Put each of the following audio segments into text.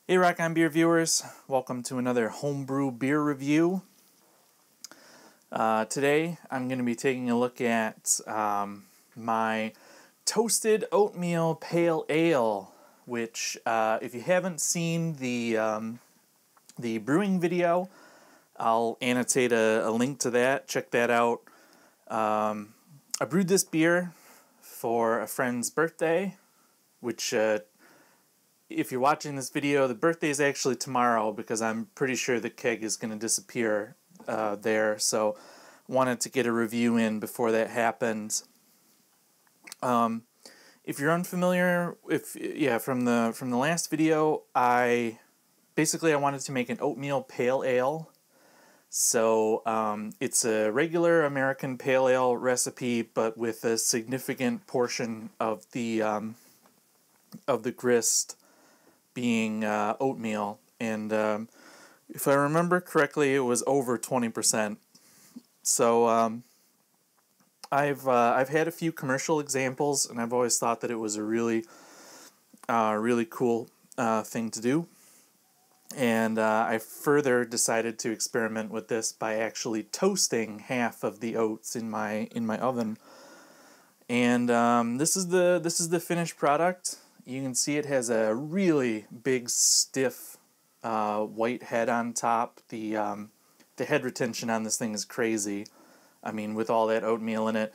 Hey Rock On Beer viewers, welcome to another homebrew beer review. Today I'm going to be taking a look at my Toasted Oatmeal Pale Ale, which if you haven't seen the brewing video, I'll annotate a link to that. Check that out. I brewed this beer for a friend's birthday, which if you're watching this video, the birthday is actually tomorrow because I'm pretty sure the keg is going to disappear there. So wanted to get a review in before that happens. If you're unfamiliar, from the last video, I wanted to make an oatmeal pale ale. So it's a regular American pale ale recipe, but with a significant portion of the grist being oatmeal, and if I remember correctly, it was over 20%. So I've had a few commercial examples, and I've always thought that it was a really cool thing to do. And I further decided to experiment with this by actually toasting half of the oats in my oven. And this is the finished product. You can see it has a really big, stiff white head on top. The head retention on this thing is crazy. I mean, with all that oatmeal in it,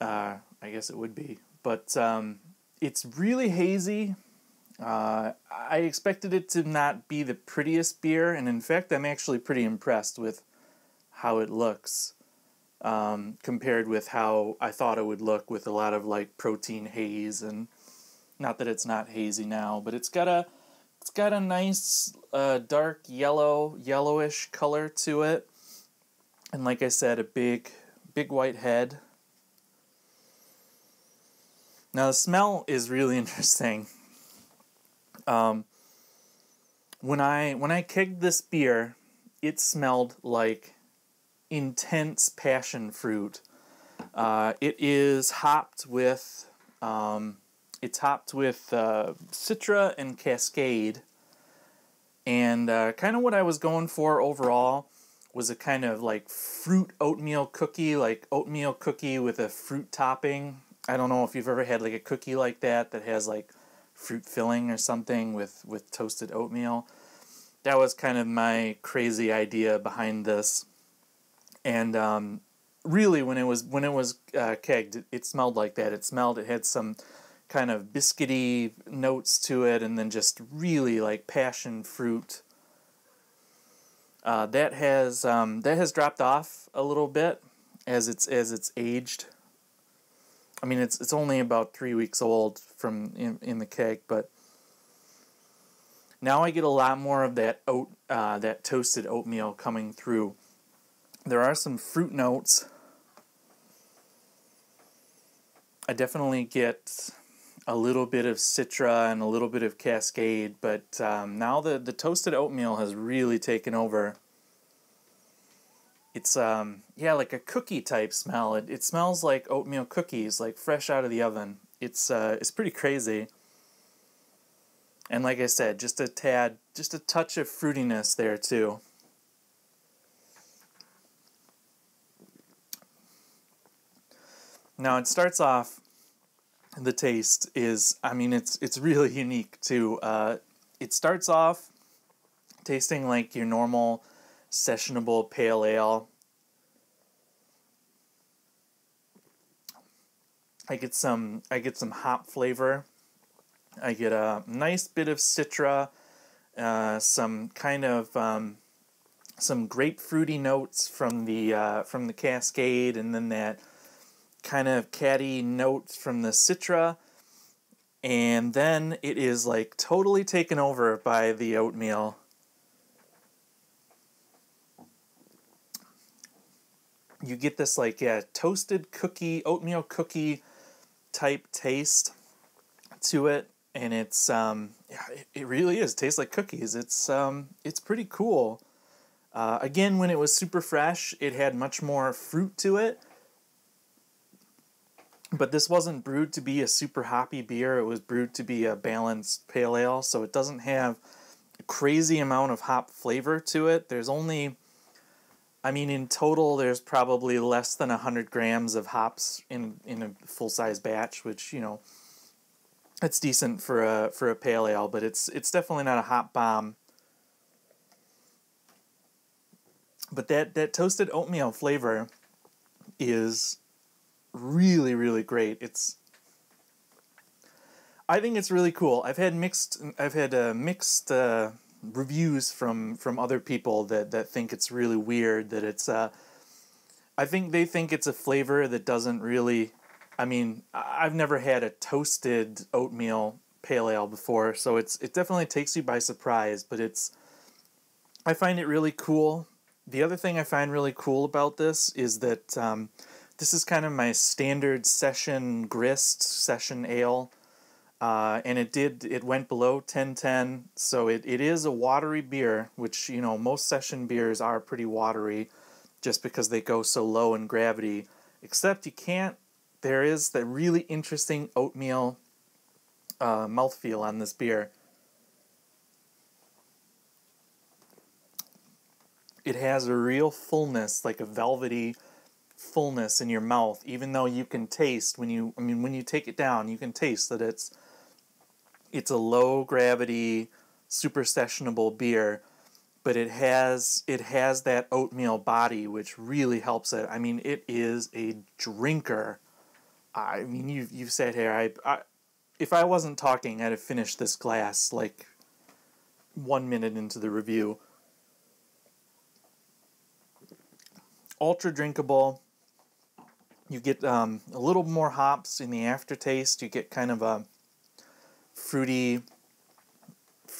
I guess it would be. But it's really hazy. I expected it to not be the prettiest beer, and in fact, I'm actually pretty impressed with how it looks compared with how I thought it would look with a lot of like protein haze. And not that it's not hazy now, but it's got a nice dark yellowish color to it, and like I said, a big white head. Now the smell is really interesting. When I kegged this beer, it smelled like intense passion fruit. It is hopped with Citra and Cascade, and kind of what I was going for overall was a kind of like fruit oatmeal cookie, like oatmeal cookie with a fruit topping. I don't know if you've ever had like a cookie like that has like fruit filling or something with toasted oatmeal. That was kind of my crazy idea behind this, and really when it was kegged, it smelled like that. It had some kind of biscuity notes to it, and then just really like passion fruit. That has dropped off a little bit as it's aged. I mean, it's only about 3 weeks old from in the keg, but now I get a lot more of that that toasted oatmeal coming through. There are some fruit notes. I definitely get a little bit of Citra and a little bit of Cascade, but now the toasted oatmeal has really taken over. It's like a cookie type smell. It smells like oatmeal cookies, like fresh out of the oven. It's pretty crazy. And like I said, just a touch of fruitiness there too. Now it starts off, the taste is, I mean, it's really unique too. It starts off tasting like your normal sessionable pale ale. I get some hop flavor. I get a nice bit of Citra, some kind of some grapefruity notes from the Cascade, and then that kind of catty notes from the Citra, and then it is like totally taken over by the oatmeal. You get this like toasted cookie, oatmeal cookie type taste to it, and it's it really is. It tastes like cookies. It's pretty cool. Again, when it was super fresh, it had much more fruit to it. But this wasn't brewed to be a super hoppy beer. It was brewed to be a balanced pale ale, so it doesn't have crazy amount of hop flavor to it. There's only, I mean, in total, there's probably less than 100 grams of hops in a full-size batch, which, you know, it's decent for a pale ale, but it's definitely not a hop bomb. But that toasted oatmeal flavor is really, really great. I think it's really cool. I've had mixed reviews from other people that think it's really weird, that it's I think they think it's a flavor that doesn't really, I mean, I've never had a toasted oatmeal pale ale before, so it definitely takes you by surprise, but I find it really cool. The other thing I find really cool about this is that this is kind of my standard session grist, session ale, and it went below 1010, so it is a watery beer, which, you know, most session beers are pretty watery just because they go so low in gravity, except there is that really interesting oatmeal mouthfeel on this beer. It has a real fullness, like a velvety fullness in your mouth, even though you can taste when you take it down, you can taste that it's a low gravity, super sessionable beer, but it has that oatmeal body, which really helps it. I mean, it is a drinker. I mean, you've sat here. If I wasn't talking, I'd have finished this glass like 1 minute into the review. Ultra drinkable. You get a little more hops in the aftertaste. You get kind of a fruity,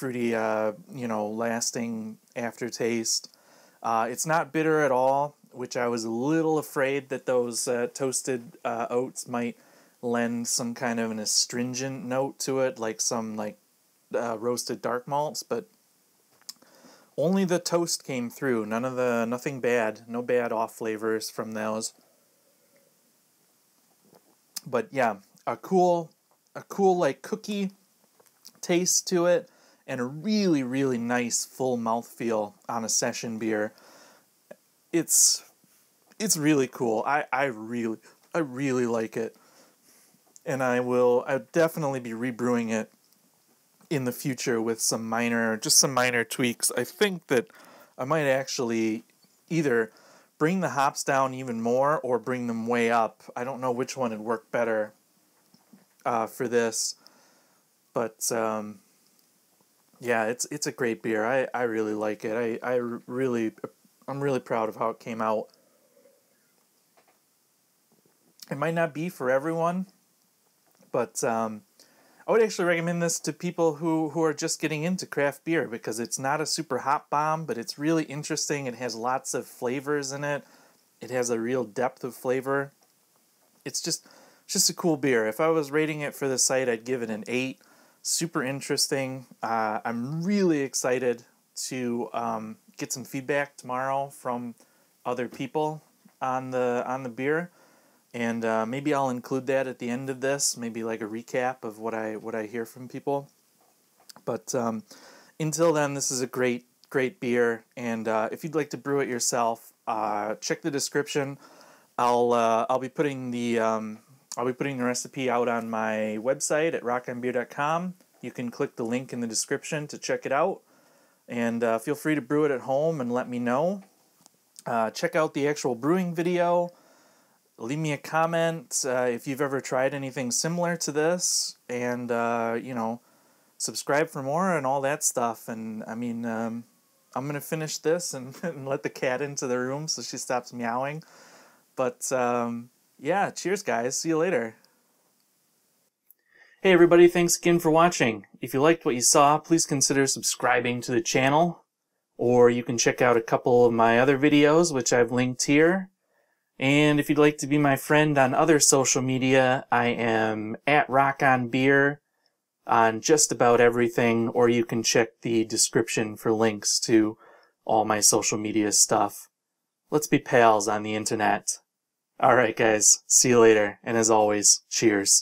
you know, lasting aftertaste. It's not bitter at all, which I was a little afraid that those toasted oats might lend some kind of an astringent note to it, like some roasted dark malts, but only the toast came through. Nothing bad. No bad off flavors from those. But yeah, a cool like cookie taste to it, and a really, really nice full mouthfeel on a session beer. It's really cool. I really like it. And I'll definitely be rebrewing it in the future with some minor tweaks. I think that I might actually either bring the hops down even more or bring them way up. I don't know which one would work better for this, but yeah, it's a great beer. I really like it. I'm really proud of how it came out. It might not be for everyone, but I would actually recommend this to people who are just getting into craft beer, because it's not a super hop bomb, but it's really interesting. It has lots of flavors in it. It has a real depth of flavor. It's just a cool beer. If I was rating it for the site, I'd give it an 8. Super interesting. I'm really excited to get some feedback tomorrow from other people on the beer. And maybe I'll include that at the end of this, maybe like a recap of what I hear from people. But until then, this is a great beer, and if you'd like to brew it yourself, check the description. I'll be putting the recipe out on my website at rockonbeer.com. You can click the link in the description to check it out, and feel free to brew it at home and let me know. Check out the actual brewing video. Leave me a comment if you've ever tried anything similar to this, and you know, subscribe for more and all that stuff. And I mean, I'm gonna finish this and, and let the cat into the room so she stops meowing. But yeah, cheers, guys. See you later. Hey everybody, thanks again for watching. If you liked what you saw, please consider subscribing to the channel, or you can check out a couple of my other videos, which I've linked here. And if you'd like to be my friend on other social media, I am at rockonbeer on just about everything, or you can check the description for links to all my social media stuff. Let's be pals on the internet. Alright guys, see you later, and as always, cheers.